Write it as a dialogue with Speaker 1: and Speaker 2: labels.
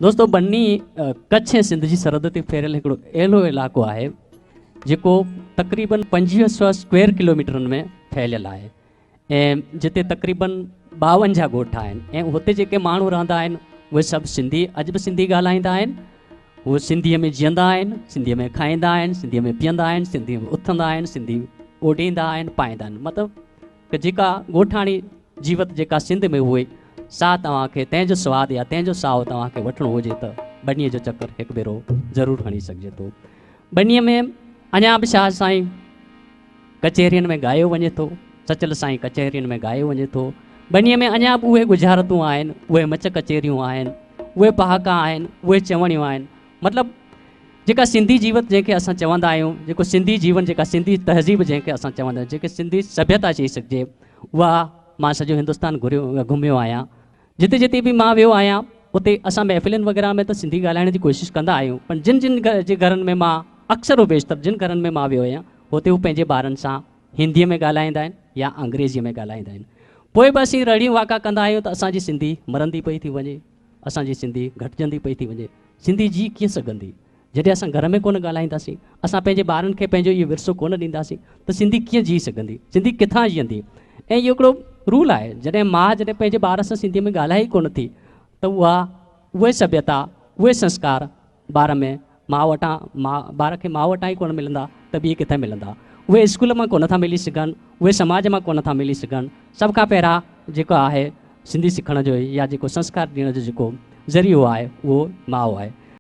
Speaker 1: दोस्तों बन्नी कच्छ ऐं सिंध जी सरहद ते फहिरियल हिकिड़ो अहिड़ो इलाइक़ो आहे जेको तक़रीबन 2500 स्क्वायर किलोमीटरनि में फैलियल आहे ऐं जिते तक़रीबन 52 ॻोठ आहिनि ऐं हुते जेके माण्हू रहंदा आहिनि उहे सभु सिंधी अॼु बि सिंधी ॻाल्हाईंदा आहिनि। उहे सिंधीअ में जीअंदा आहिनि, सिंधीअ में खाईंदा आहिनि, सिंधीअ में पीअंदा आहिनि, सिंधीअ में उथंदा आहिनि, सिंधी ओढ़ींदा आहिनि, पाईंदा आहिनि। मतिलबु कि जेका ॻोठाणी जीवत जेका सिंध में उहे सा तव्हांखे तंहिंजो सवादु या तंहिंजो साओ तव्हांखे वठिणो हुजे त बनीअ जो चकर हिकु भेरो ज़रूरु हणी सघिजे थो। बनीअ में अञा बि छा साईं कचहरियुनि में ॻायो वञे थो, सचल साईं कचहरियुनि में ॻायो वञे थो। बनीअ में अञा बि उहे गुजारतूं आहिनि, उहे मच कचहरियूं आहिनि, उहे पहाका आहिनि, उहे चवणियूं आहिनि। मतिलबु जेका सिंधी जीवत जंहिंखे असां चवंदा आहियूं, जेको सिंधी जीवन, जेका सिंधी तहज़ीब जंहिंखे असां चवंदा आहियूं, जेके सिंधी सभ्यता चई सघिजे, उहा मां सॼो हिंदुस्तान घुमियो आहियां। जिते जिते बि मां वियो आहियां उते असां महफ़िलुनि वग़ैरह में त सिंधी ॻाल्हाइण जी कोशिशि कंदा आहियूं, पर जिन जिन जे घरनि में मां अक्सर बेशितर जिन घरनि में मां वियो आहियां हुते हू पंहिंजे ॿारनि सां हिंदीअ में ॻाल्हाईंदा आहिनि या अंग्रेज़ीअ में ॻाल्हाईंदा आहिनि। पोइ बि असीं रड़ियूं वाका कंदा आहियूं त असांजी सिंधी मरंदी पई थी वञे, असांजी सिंधी घटिजंदी पई थी वञे। सिंधी जी कीअं सघंदी जॾहिं असां घर में कोन ॻाल्हाईंदासीं, असां पंहिंजे ॿारनि खे पंहिंजो इहो विरसो कोन ॾींदासीं त सिंधी कीअं जी सघंदी, सिंधी किथां जीअंदी। ऐं इहो हिकिड़ो रूल आहे, जॾहिं माउ जॾहिं पंहिंजे ॿार सां सिंधीअ में ॻाल्हाए ई कोन थी त उहे सभ्यता, उहे संस्कार ॿार में ॿार खे माउ वटां ई कोन मिलंदा त ॿिए किथे मिलंदा। उहे स्कूल मां कोन था मिली सघनि, उहे समाज मां कोन था मिली सघनि। सभ खां पहिरां जेको आहे सिंधी सिखण जो या जेको संस्कार ॾियण जो जेको ज़रियो आहे उहो माउ आहे।